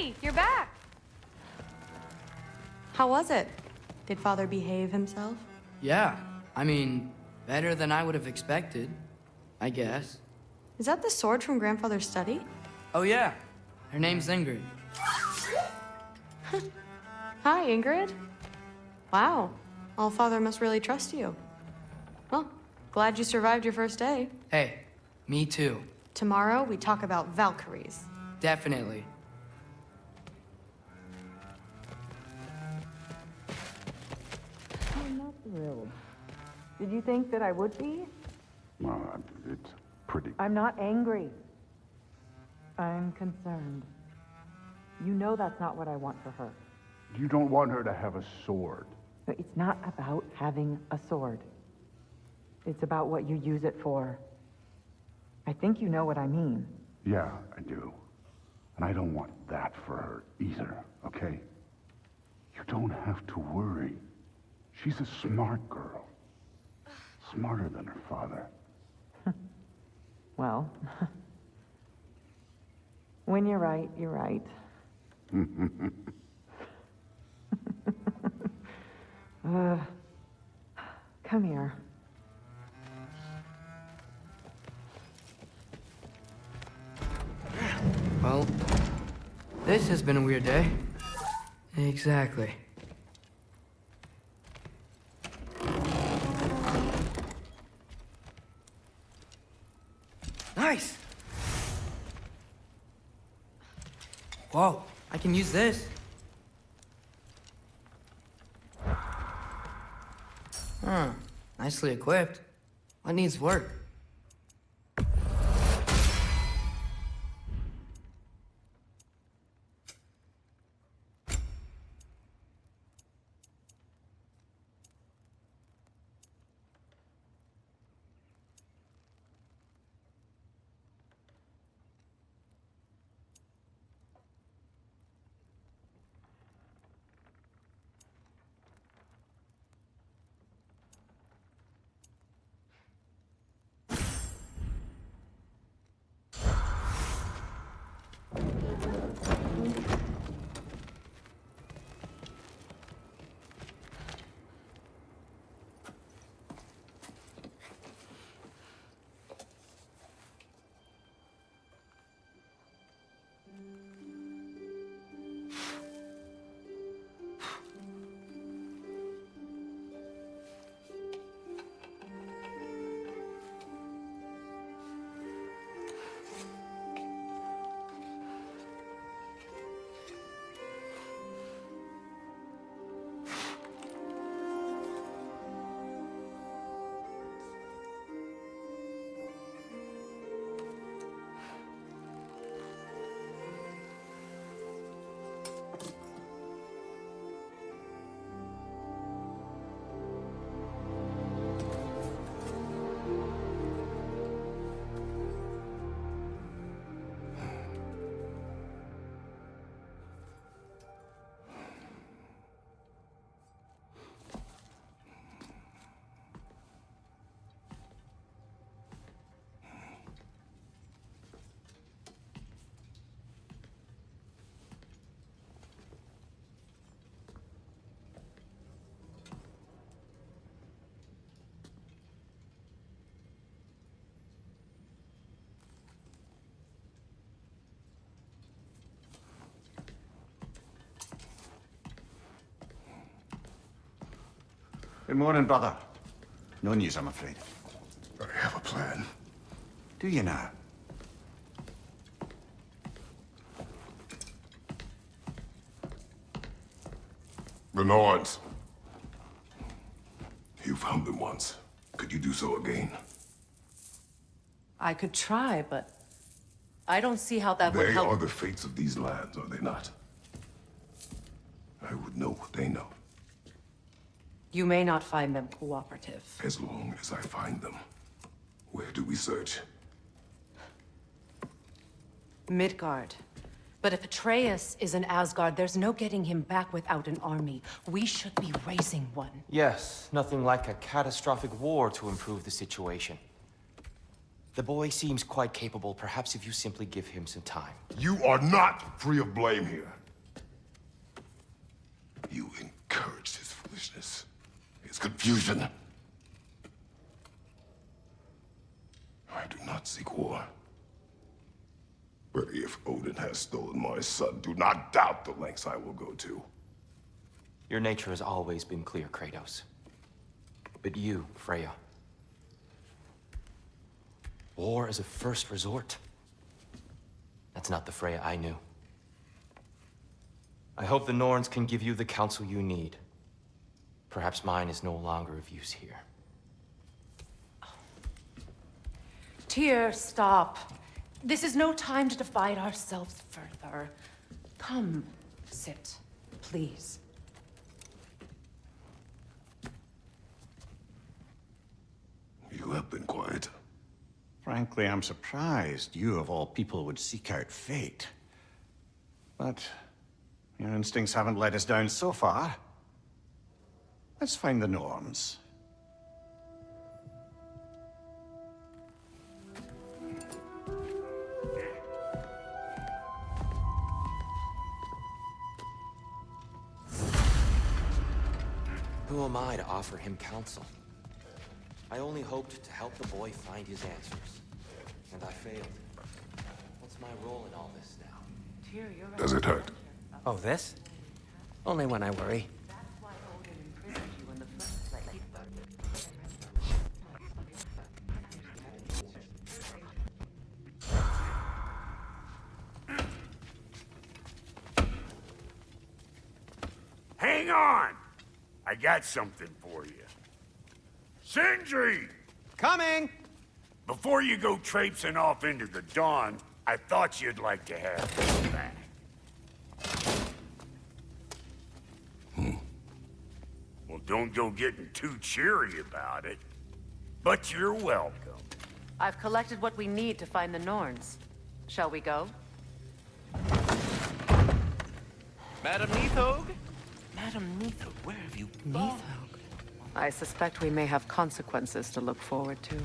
Hey, you're back! How was it? Did Father behave himself? Yeah, I mean, better than I would have expected, I guess. Is that the sword from Grandfather's study? Oh yeah, her name's Ingrid. Hi, Ingrid. Wow, All-Father must really trust you. Well, glad you survived your first day. Hey, me too. Tomorrow, we talk about Valkyries. Definitely. I'm not thrilled. Did you think that I would be? It's pretty... I'm not angry. I'm concerned. You know that's not what I want for her. You don't want her to have a sword. But it's not about having a sword. It's about what you use it for. I think you know what I mean. Yeah, I do. And I don't want that for her either, okay? You don't have to worry. She's a smart girl. Smarter than her father. Well, when you're right, you're right. Come here. Well, this has been a weird day. Exactly. Nice! Whoa, I can use this. Huh, nicely equipped. What needs work? Good morning, brother. No news, I'm afraid. I have a plan. Do you now? The Nords. You found them once. Could you do so again? I could try, but I don't see how that would They help. are the fates of these lands, are they not? I would know what they know, You may not find them cooperative. as long as I find them. Where do we search? Midgard. But if Atreus is in Asgard, there's no getting him back without an army. We should be raising one. Yes, nothing like a catastrophic war to improve the situation. The boy seems quite capable. Perhaps if you simply give him some time. You are not free of blame here. You encouraged his foolishness, his confusion. I do not seek war. But if Odin has stolen my son, do not doubt the lengths I will go to. Your nature has always been clear, Kratos. But you, Freya. War is a first resort. That's not the Freya I knew. I hope the Norns can give you the counsel you need. Perhaps mine is no longer of use here. Tyr, stop. This is no time to divide ourselves further. Come, sit, please. You have been quiet. Frankly, I'm surprised you, of all people, would seek out fate. But your instincts haven't let us down so far. Let's find the Norns. Who am I to offer him counsel? I only hoped to help the boy find his answers. And I failed. What's my role in all this now? Tyr, you're right. Does it hurt? Oh, this? Only when I worry. That's why Odin imprisoned you in the first place. Hang on! I got something for you. Sindri! Coming! Before you go traipsing off into the dawn, I thought you'd like to have this back. Well, don't go getting too cheery about it. But you're welcome. I've collected what we need to find the Norns. Shall we go? Madam Neathog? Madam Neathog, where have you gone? I suspect we may have consequences to look forward to.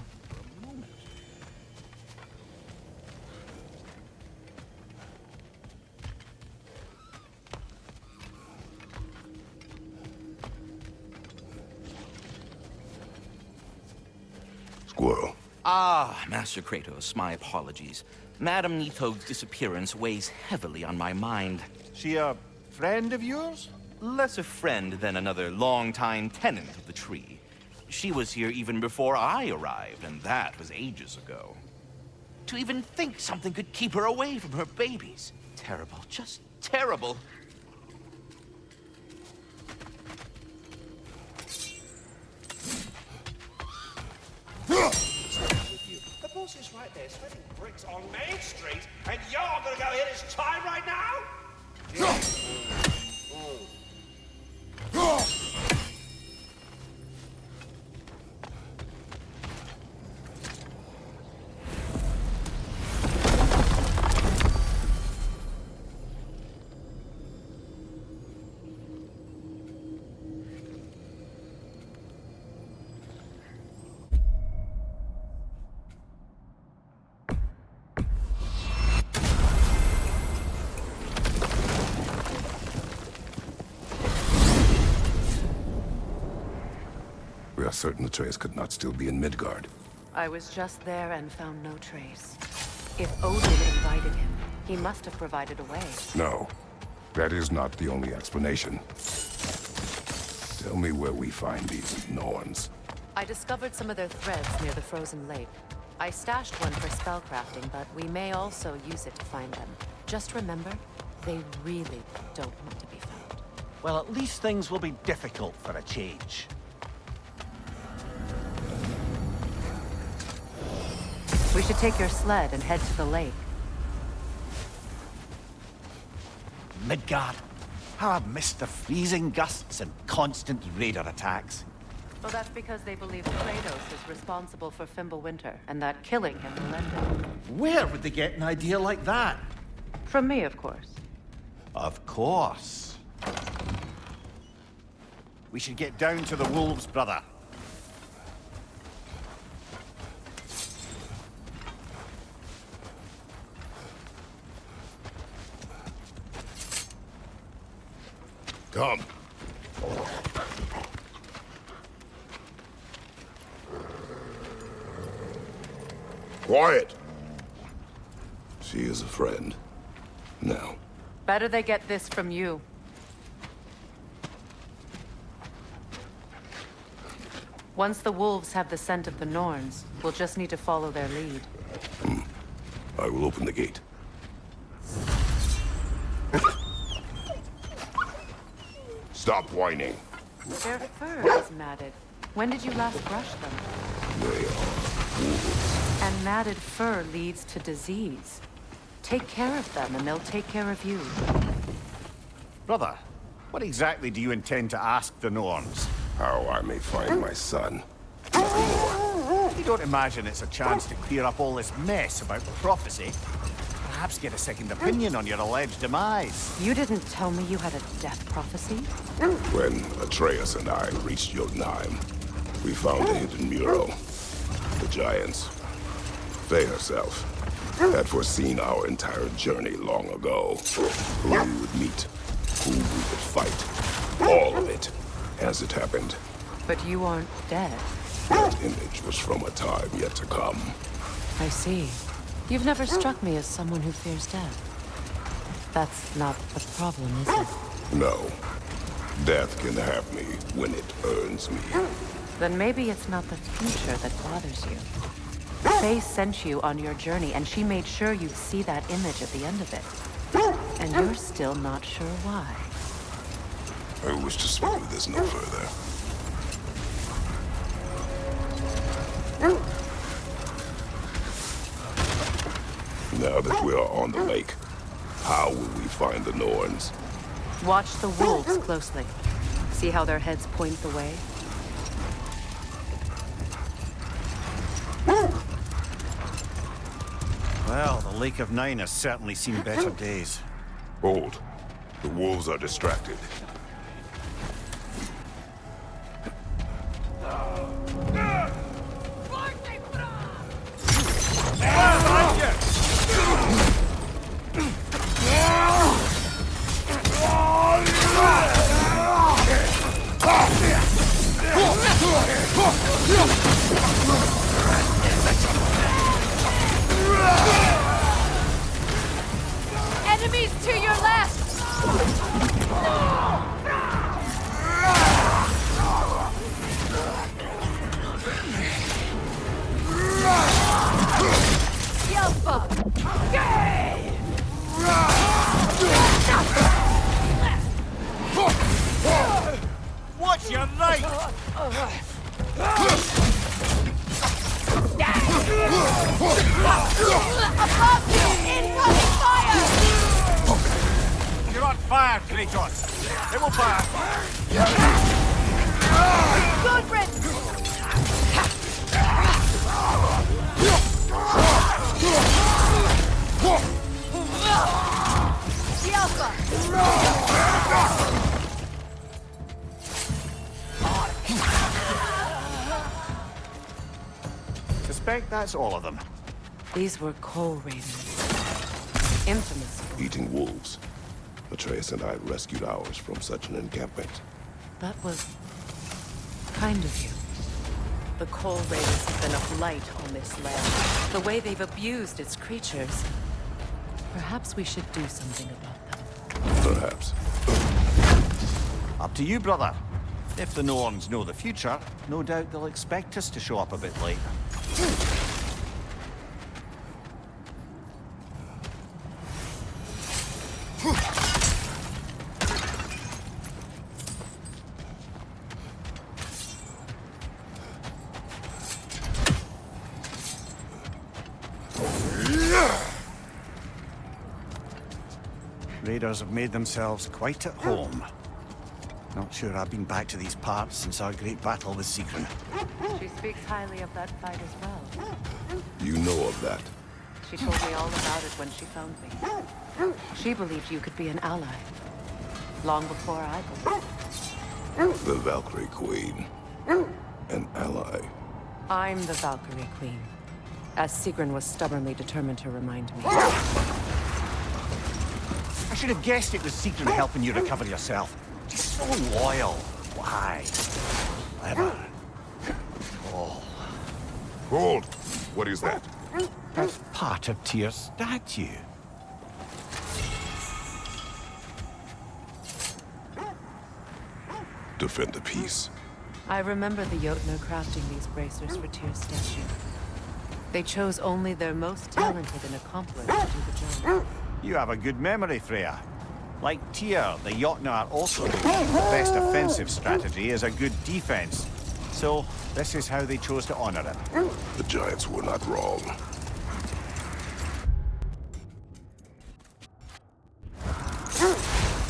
Squirrel. Ah, Master Kratos, my apologies. Madam Neathog's disappearance weighs heavily on my mind. She a friend of yours? Less a friend than another longtime tenant of the tree. She was here even before I arrived, and that was ages ago. To even think something could keep her away from her babies. Terrible, just terrible. The boss is right there, sweating bricks on Main Street, and you're gonna go hit his time right now? We are certain Atreus could not still be in Midgard. I was just there and found no trace. If Odin invited him, he must have provided a way. No, that is not the only explanation. Tell me where we find these Norns. I discovered some of their threads near the frozen lake. I stashed one for spellcrafting, but we may also use it to find them. Just remember, they really don't want to be found. Well, at least things will be difficult for a change. We should take your sled and head to the lake. Midgard. How I've missed the freezing gusts and constant raider attacks. Well, that's because they believe Kratos is responsible for Fimbulwinter, and that killing him will end it. Where would they get an idea like that? From me, of course. Of course. We should get down to the wolves, brother. Come. Quiet. She is a friend. Now. Better they get this from you. Once the wolves have the scent of the Norns, we'll just need to follow their lead. I will open the gate. Stop whining. Their fur is matted. When did you last brush them? They are wolves. And matted fur leads to disease. Take care of them, and they'll take care of you. Brother, what exactly do you intend to ask the Norns? How I may find my son. You don't imagine it's a chance to clear up all this mess about prophecy? Perhaps get a second opinion on your alleged demise. You didn't tell me you had a death prophecy? When Atreus and I reached Jotunheim, we found a hidden mural. The Giants, Faye herself, had foreseen our entire journey long ago. Who we would meet, who we would fight. All of it, as it happened. But you aren't dead. That image was from a time yet to come. I see. You've never struck me as someone who fears death. That's not the problem, is it? No. Death can have me when it earns me. Then maybe it's not the future that bothers you. Faye sent you on your journey, and she made sure you'd see that image at the end of it. And you're still not sure why. I wish to speak with this no further. Now that we are on the lake, how will we find the Norns? Watch the wolves closely. See how their heads point the way? Well, the Lake of Nine has certainly seen better days. Hold. The wolves are distracted. Enemies to your left! Yelpa! Watch your right! Above you! Incoming fire! You're on fire, Kratos! It will pass! Gudrun! Yelpa! Suspect that's all of them. These were coal raiders. Infamous. Eating wolves. Atreus and I rescued ours from such an encampment. That was kind of you. The coal raiders have been a blight on this land. The way they've abused its creatures. Perhaps we should do something about them. Perhaps. Up to you, brother. If the Norns know the future, no doubt they'll expect us to show up a bit late. Raiders have made themselves quite at home. Not sure I've been back to these parts since our great battle with Sigrun. She speaks highly of that fight as well. You know of that. She told me all about it when she found me. She believed you could be an ally. Long before I believed. The Valkyrie Queen. An ally. I'm the Valkyrie Queen. As Sigrun was stubbornly determined to remind me. I should have guessed it was Sigrun helping you recover yourself. Just so loyal. Why? Clever. Oh. Hold! What is that? That's part of Tyr's statue. Defend the peace. I remember the Jotnar crafting these bracers for Tyr's statue. They chose only their most talented and accomplished to do the job. You have a good memory, Freya. Like Tyr, the Jotnar also believe the best offensive strategy is a good defense. So, this is how they chose to honor it. The Giants were not wrong.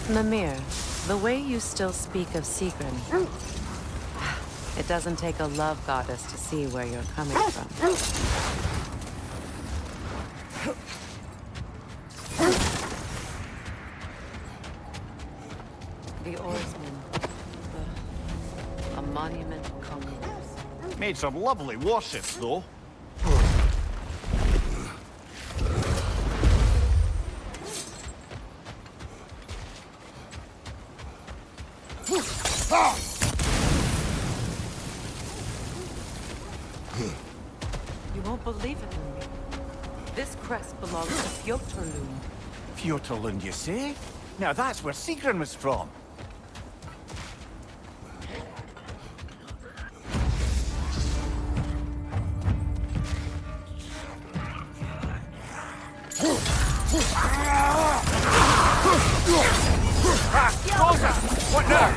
Mimir, the way you still speak of Sigrun, it doesn't take a love goddess to see where you're coming from. The oarsmen, a monument to conquerors. Made some lovely warships, though. You won't believe it, Mimir. This crest belongs to Fjotorlund. Fjotorlund, you say? Now that's where Sigrun was from. What now?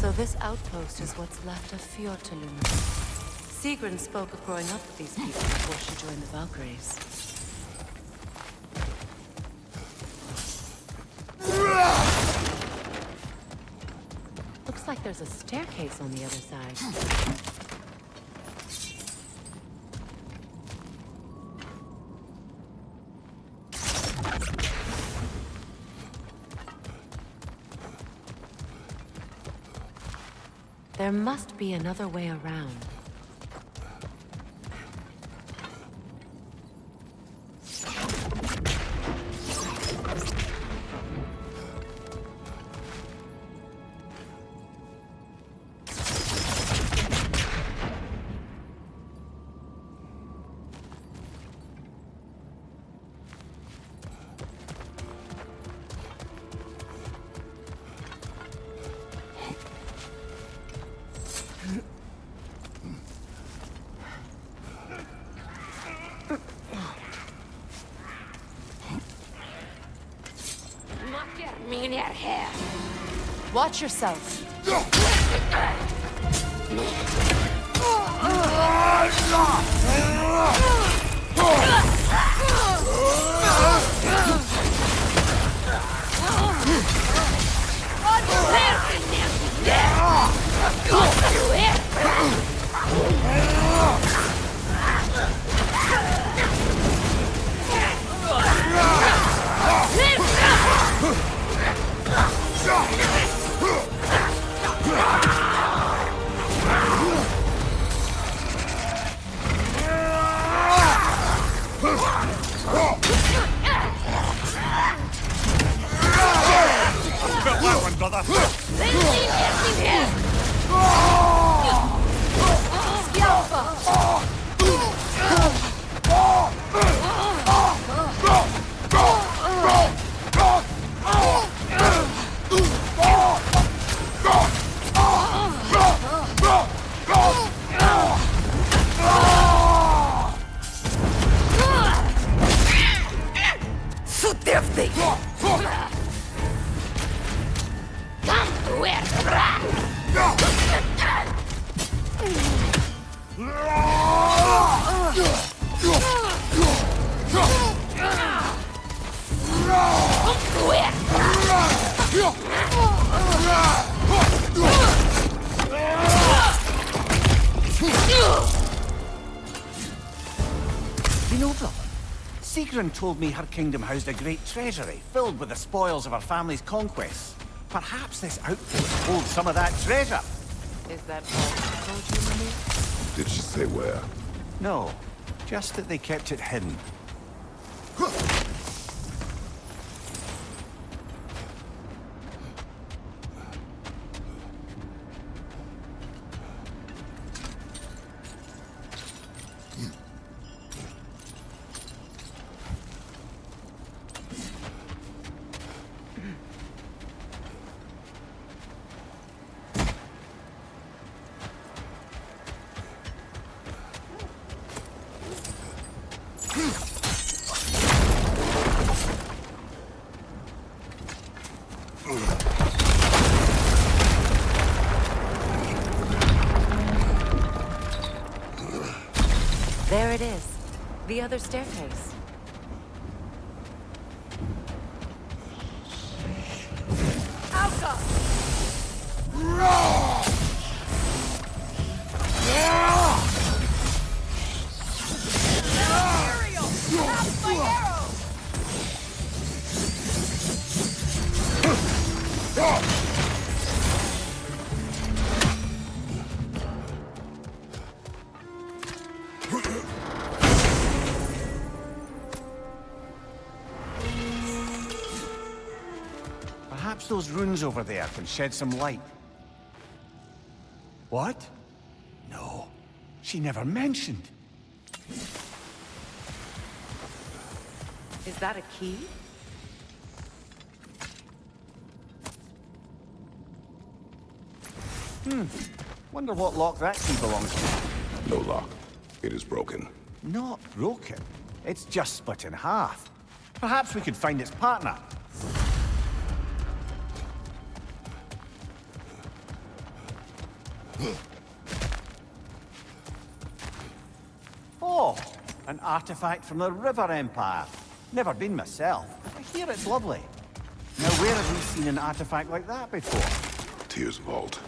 So this outpost is what's left of Fjotorlund. Sigrun spoke of growing up with these people before she joined the Valkyries. Looks like there's a staircase on the other side. There must be another way around. Watch yourself. You know, brother, Sigrun told me her kingdom housed a great treasury filled with the spoils of her family's conquests. Perhaps this outpost holds some of that treasure. Is that all she told you, Mimir? Did she say where? No, just that they kept it hidden. There it is. The other staircase. Perhaps those runes over there can shed some light. What? No, she never mentioned. Is that a key? Wonder what lock that key belongs to. No lock. It is broken. Not broken. It's just split in half. Perhaps we could find its partner. Oh, an artifact from the River Empire. Never been myself. I hear it's lovely. Now, where have we seen an artifact like that before? Tyr's vault.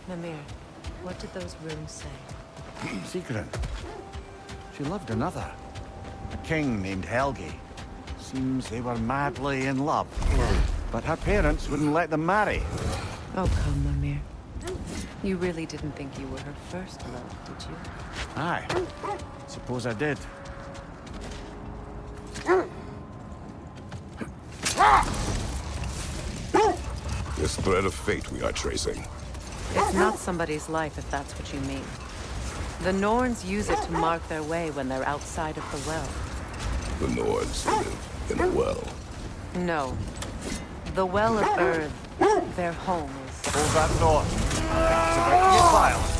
Mimir, what did those runes say? Sigrun. She loved another. A king named Helgi. Seems they were madly in love. But her parents wouldn't let them marry. Oh, come, Mimir. You really didn't think you were her first love, did you? Aye. Suppose I did. This thread of fate we are tracing. It's not somebody's life, if that's what you mean. The Norns use it to mark their way when they're outside of the well. The Nords live in a well. No. The Well of Earth, their home is... Hold that thought. It's about to get violent.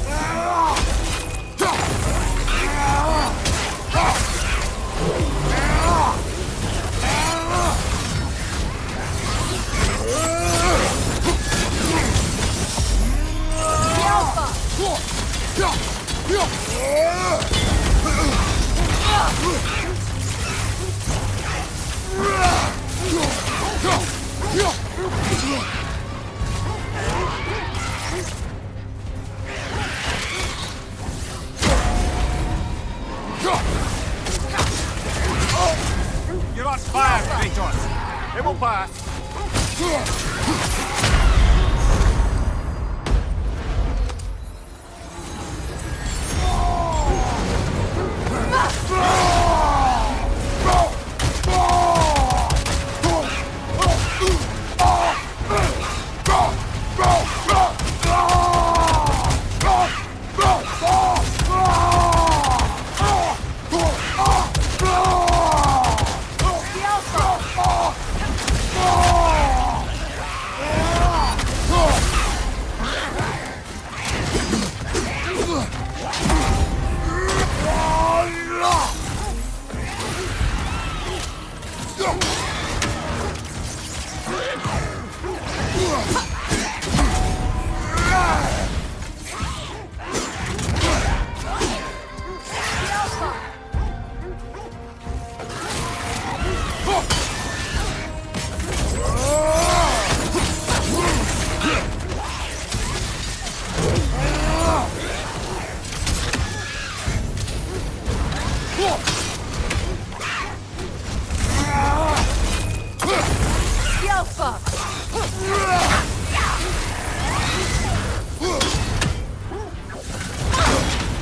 You're on fire, Kratos! It will pass!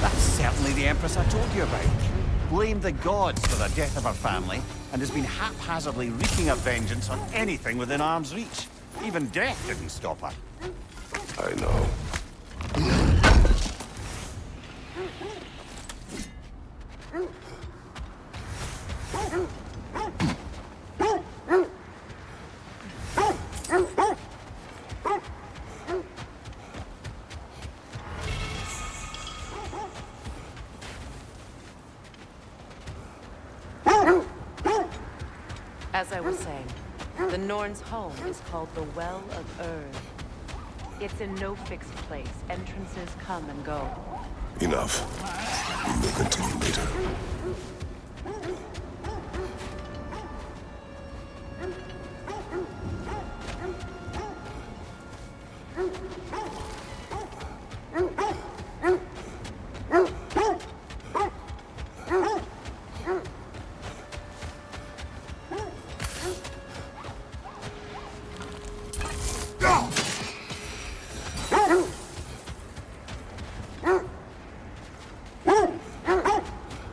That's certainly the Empress I told you about. Blamed the gods for the death of her family, and has been haphazardly wreaking her vengeance on anything within arm's reach. Even death didn't stop her. I know. As I was saying, the Norns' home is called the Well of Earth. It's in no fixed place. Entrances come and go. Enough. We will continue later.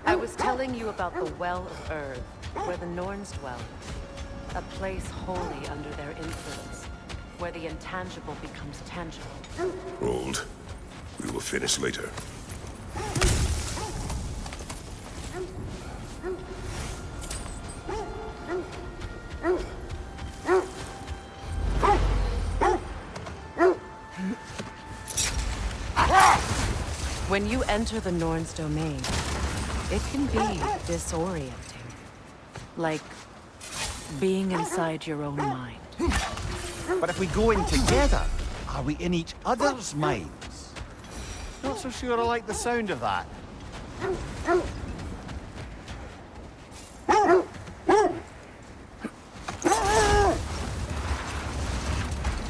I was telling you about the Well of Earth, where the Norns dwell. A place wholly under their influence, where the intangible becomes tangible. Hold. We will finish later. When you enter the Norns' domain, it can be disorienting. Like being inside your own mind. But if we go in together, are we in each other's minds? Not so sure I like the sound of that.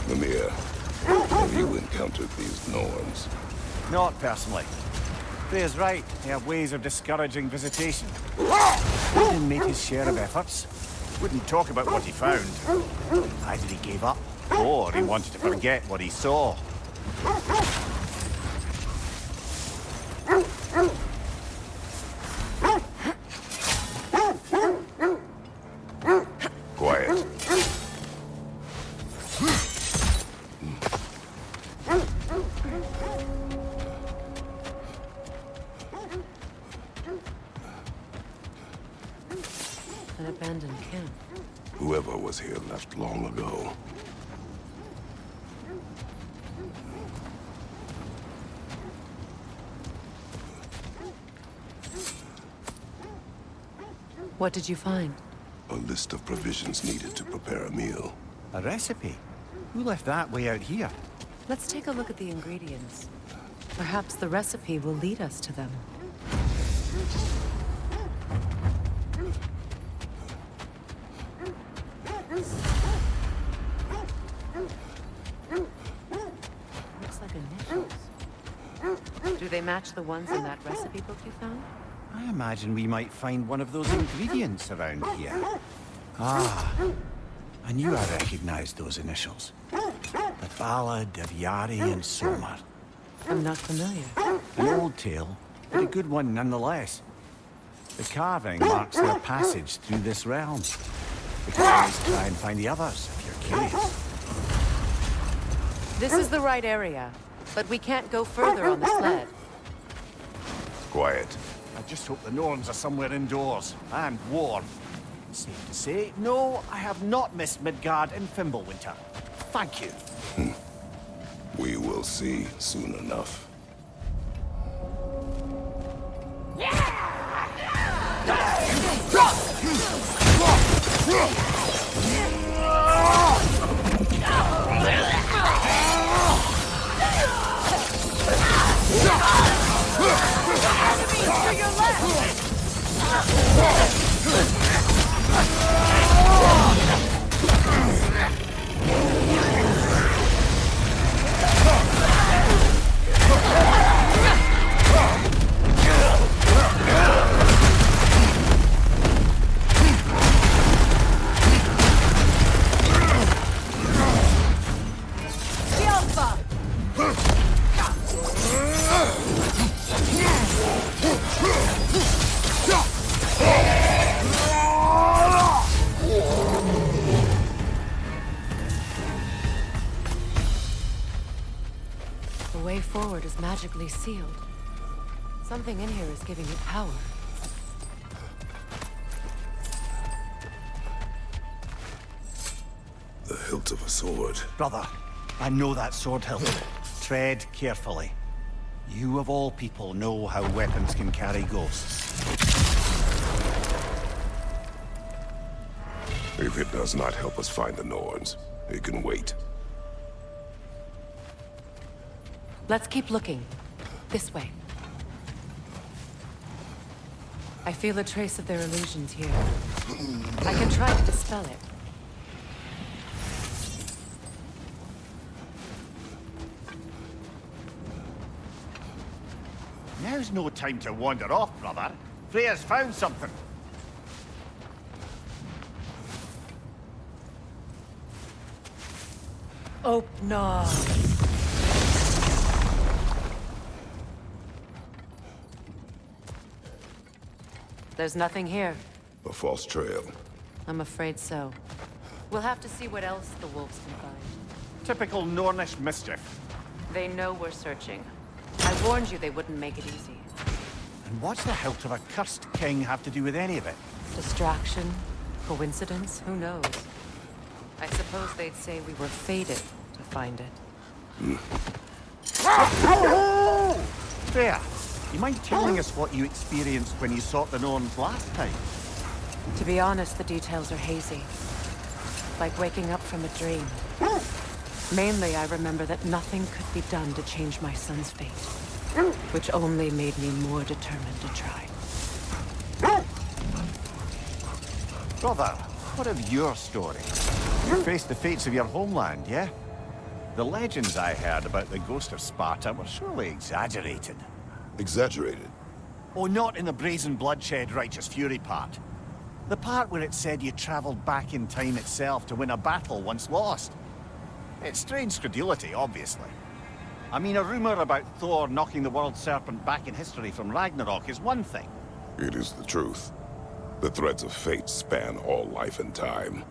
Mimir, Have you encountered these Norns? Not personally. Freya's right. They have ways of discouraging visitation. Odin made his share of efforts. Wouldn't talk about what he found. Either he gave up, or he wanted to forget what he saw. Quiet. An abandoned camp. Whoever was here left long ago. What did you find? A list of provisions needed to prepare a meal. A recipe? Who left that way out here? Let's take a look at the ingredients. Perhaps the recipe will lead us to them. Looks like initials. Do they match the ones in that recipe book you found? I imagine we might find one of those ingredients around here. Ah, I knew I recognized those initials. The Ballad of Yari and Somar. I'm not familiar. An old tale, but a good one nonetheless. The carving marks their passage through this realm. We can always try and find the others, if you're curious. This is the right area, but we can't go further on the sled. Quiet. I just hope the Norns are somewhere indoors, and warm. Safe to say, no, I have not missed Midgard in Fimbulwinter. Thank you. We will see soon enough. To your left! The way forward is magically sealed. Something in here is giving it power. The hilt of a sword. Brother, I know that sword hilt. Tread carefully. You of all people know how weapons can carry ghosts. If it does not help us find the Norns, it can wait. Let's keep looking. This way. I feel a trace of their illusions here. I can try to dispel it. Now's no time to wander off, brother. Freya's found something. Oh, no. There's nothing here. A false trail. I'm afraid so. We'll have to see what else the wolves can find. Typical Nornish mischief. They know we're searching. I warned you they wouldn't make it easy. And what's the hilt of a cursed king have to do with any of it? Distraction? Coincidence? Who knows? I suppose they'd say we were fated to find it. Freya, you mind telling us what you experienced when you sought the Norns last time? To be honest, the details are hazy. Like waking up from a dream. Mainly, I remember that nothing could be done to change my son's fate. Which only made me more determined to try. Brother, what of your story? You faced the fates of your homeland, yeah? The legends I heard about the ghost of Sparta were surely exaggerated. Exaggerated? Oh, not in the brazen bloodshed righteous fury part. The part where it said you traveled back in time itself to win a battle once lost. It's strange credulity, obviously. I mean, a rumor about Thor knocking the world serpent back in history from Ragnarok is one thing. It is the truth. The threads of fate span all life and time.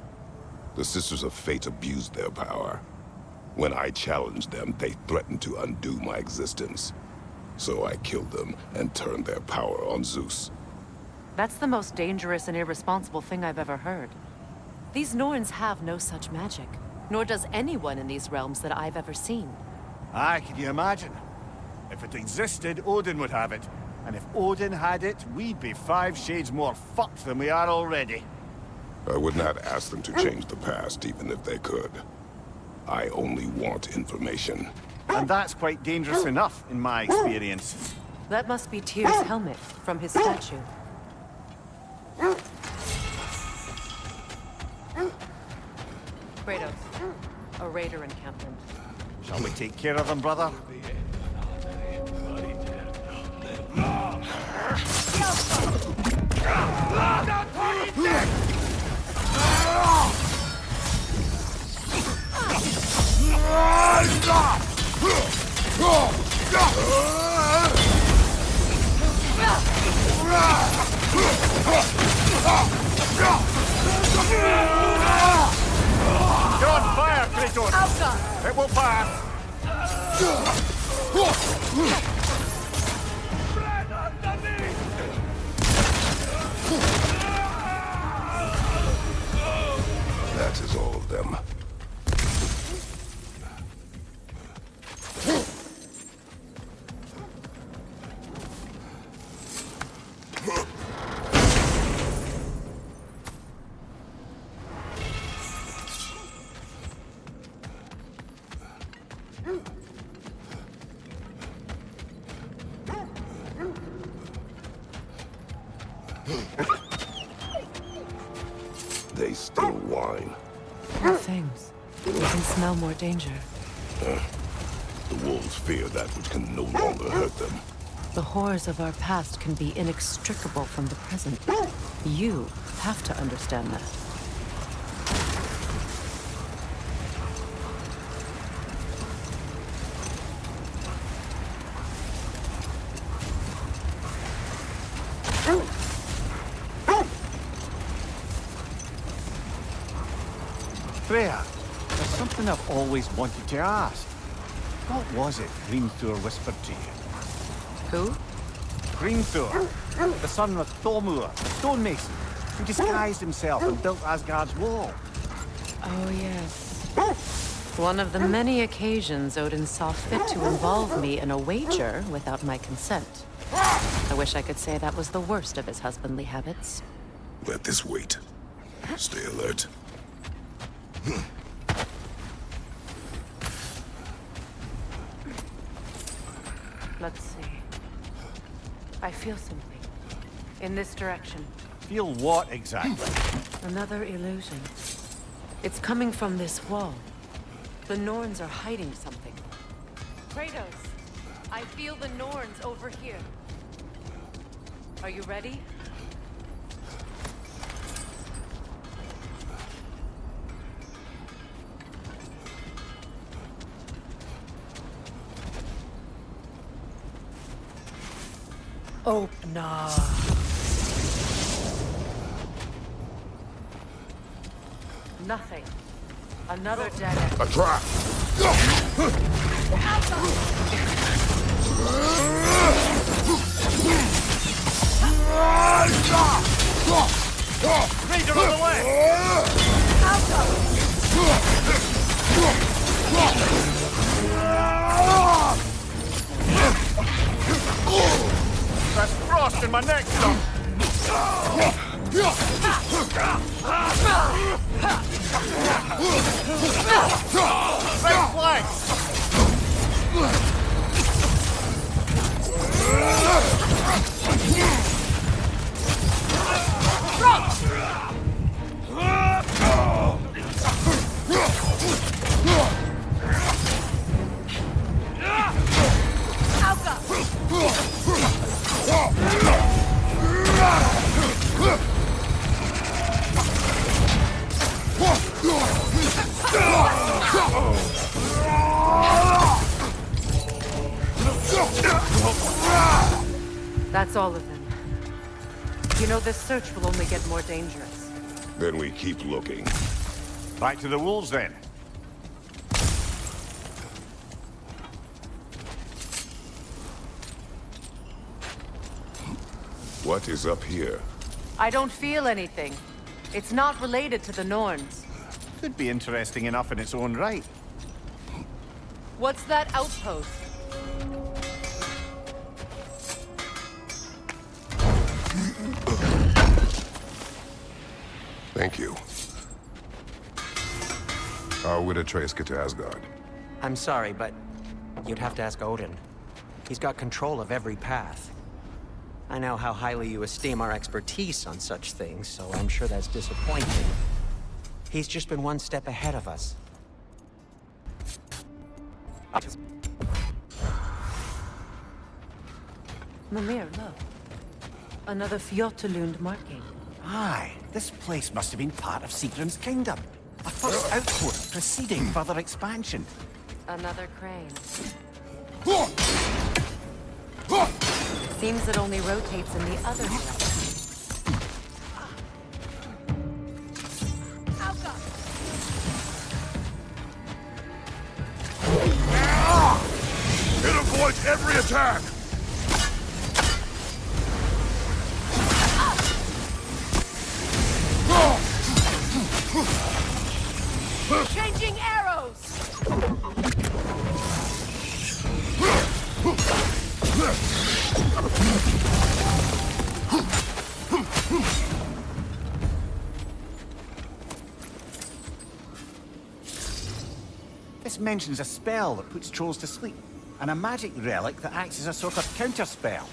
The Sisters of Fate abused their power. When I challenged them, they threatened to undo my existence. So I killed them and turned their power on Zeus. That's the most dangerous and irresponsible thing I've ever heard. These Norns have no such magic, nor does anyone in these realms that I've ever seen. Aye, can you imagine? If it existed, Odin would have it. And if Odin had it, we'd be 5 shades more fucked than we are already. I would not ask them to change the past, even if they could. I only want information. And that's quite dangerous enough, in my experience. That must be Tyr's helmet from his statue. Kratos, a raider encampment. Shall we take care of them, brother? You're on fire, Kratos! Outside! It will pass! That is all of them. They still whine. Poor things. You can smell more danger. The wolves fear that which can no longer hurt them. The horrors of our past can be inextricable from the present. You have to understand that. Freya, there's something I've always wanted to ask. What was it Grimthor whispered to you? Who? Grimthor, the son of Thormur, the stonemason, who disguised himself and built Asgard's wall. Oh, yes. One of the many occasions Odin saw fit to involve me in a wager without my consent. I wish I could say that was the worst of his husbandly habits. Let this wait. Stay alert. Let's see. I feel something. In this direction. Feel what exactly? Another illusion. It's coming from this wall. The Norns are hiding something. Kratos, I feel the Norns over here. Are you ready? Open up. Nothing. Another dagger. A trap! Raider on the way! That's frost in my neck, son! Right flank! That's all of them. You know, this search will only get more dangerous. Then we keep looking. Back to the wolves, then. What is up here? I don't feel anything. It's not related to the Norns. Could be interesting enough in its own right. What's that outpost? Thank you. How would Atreus get to Asgard? I'm sorry, but you'd have to ask Odin. He's got control of every path. I know how highly you esteem our expertise on such things, so I'm sure that's disappointing. He's just been one step ahead of us. Mimir, look. Another Fjotalund marking. Aye, this place must have been part of Sigrun's kingdom. A first outpost preceding further expansion. Another crane. Seems it only rotates in the other direction. It avoids every attack! Changing arrows! This mentions a spell that puts trolls to sleep, and a magic relic that acts as a sort of counterspell.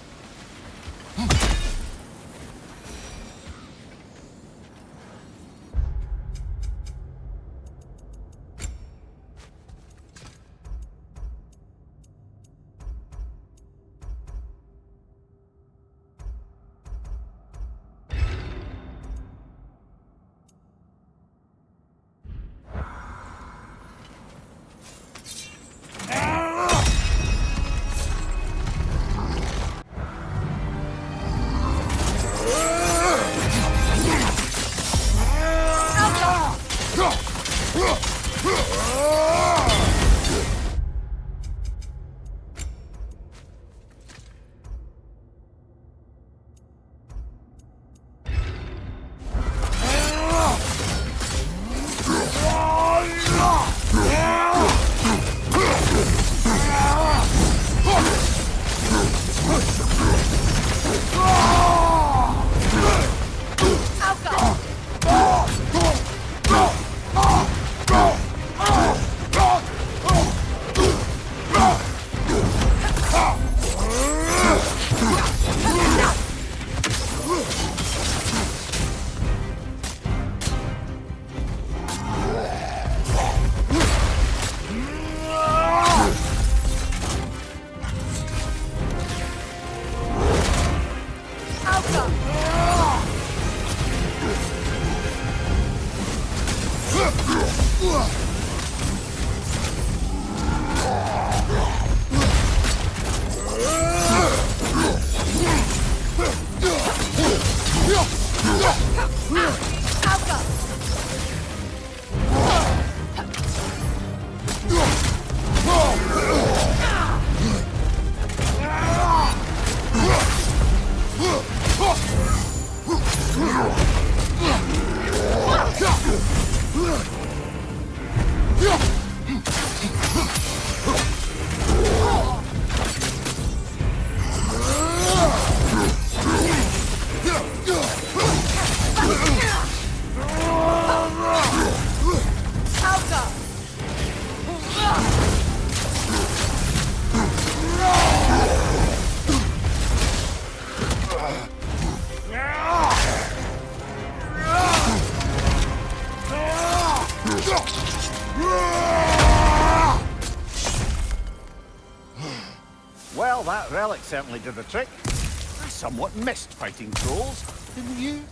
Well, that relic certainly did the trick. I somewhat missed fighting trolls, didn't you?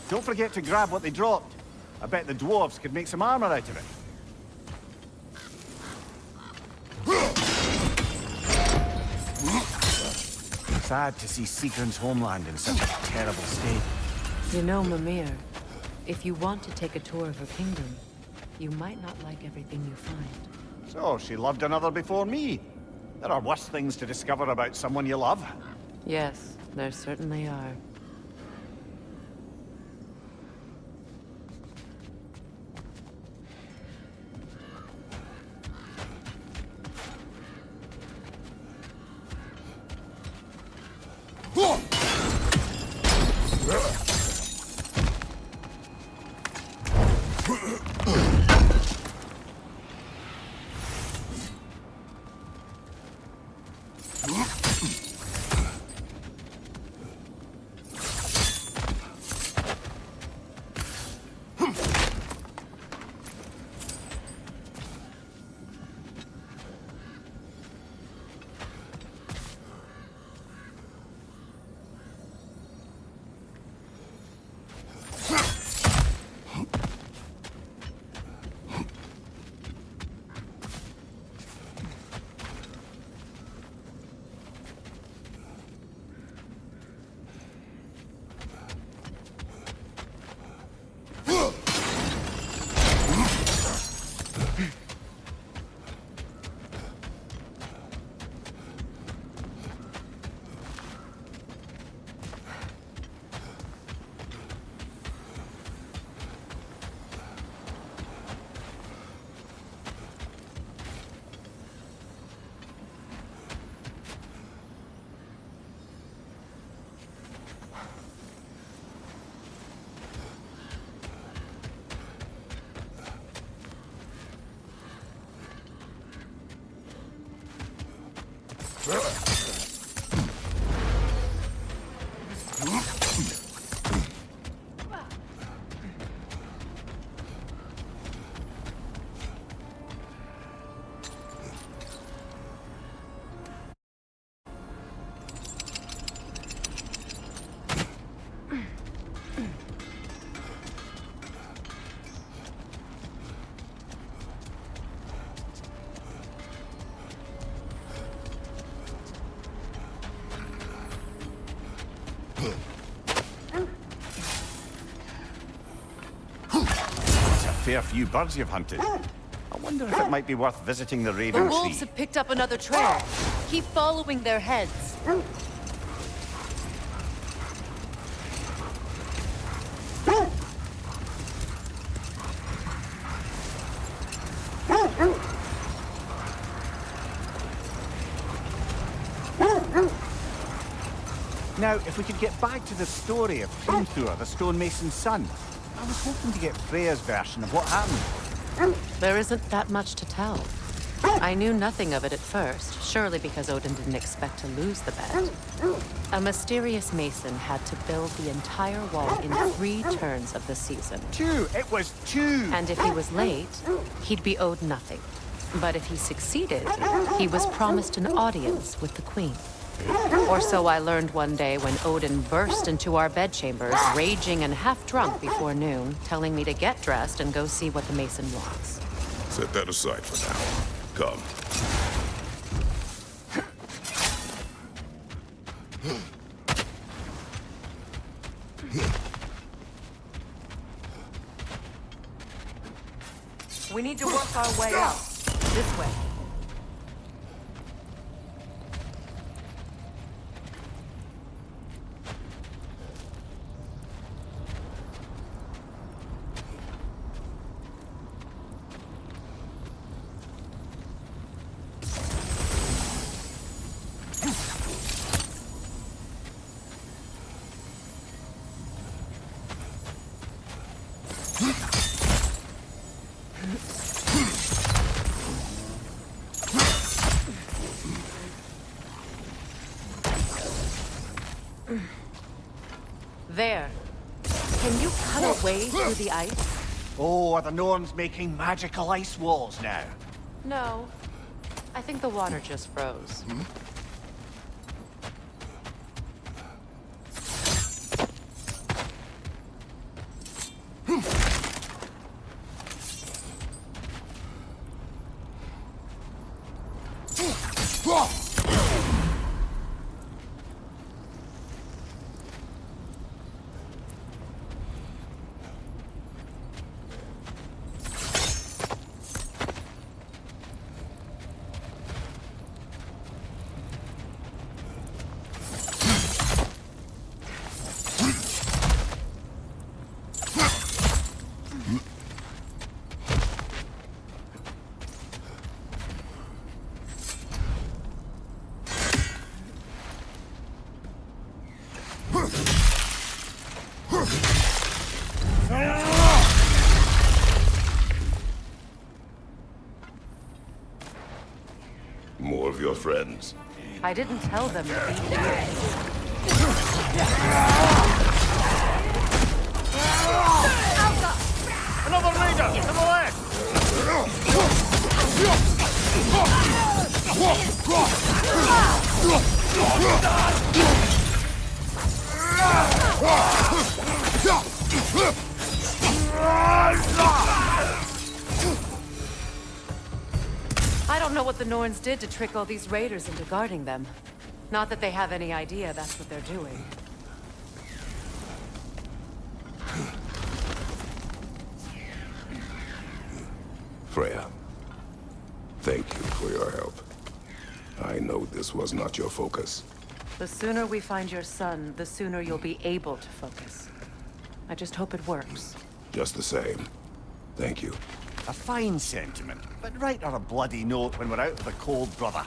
Don't forget to grab what they dropped. I bet the dwarves could make some armor out of it. sad to see Sigrun's homeland in such a terrible state. You know, Mimir, if you want to take a tour of her kingdom, you might not like everything you find. So, she loved another before me. There are worse things to discover about someone you love. Yes, there certainly are. Fair few birds you've hunted. I wonder if it might be worth visiting the The Raven Tree. wolves have picked up another trail. Keep following their heads. Now, if we could get back to the story of Hrimthur, the stonemason's son, I was hoping to get Freya's version of what happened. There isn't that much to tell. I knew nothing of it at first, surely because Odin didn't expect to lose the bet. A mysterious mason had to build the entire wall in 3 turns of the season. 2! It was 2! And if he was late, he'd be owed nothing. But if he succeeded, he was promised an audience with the queen. Or so I learned one day when Odin burst into our bedchambers, raging and half drunk before noon, telling me to get dressed and go see what the mason wants. Set that aside for now. Come. We need to work our way up. This way. There. Can you cut a way through the ice? Oh, are the Norns making magical ice walls now? No. I think the water just froze. More of your friends. I didn't tell them to be here. Another raider to the left! I don't know what the Norns did to trick all these raiders into guarding them. Not that they have any idea that's what they're doing. Freya, thank you for your help. I know this was not your focus. The sooner we find your son, the sooner you'll be able to focus. I just hope it works. Just the same, thank you. A fine sentiment, but write her a bloody note when we're out of the cold, brother.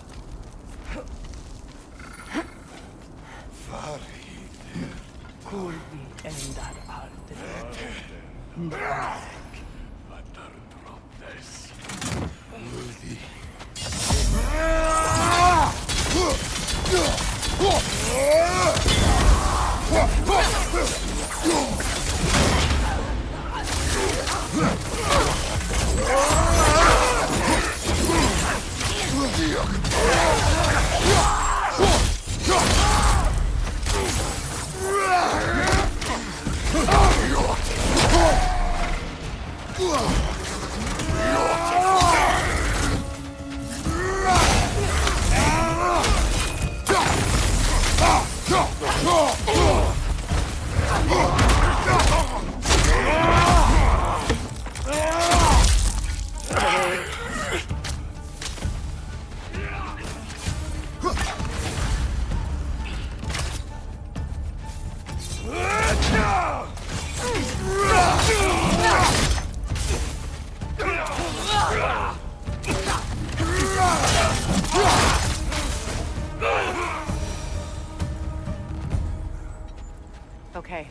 Okay,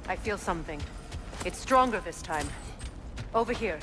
I feel something. It's stronger this time. Over here.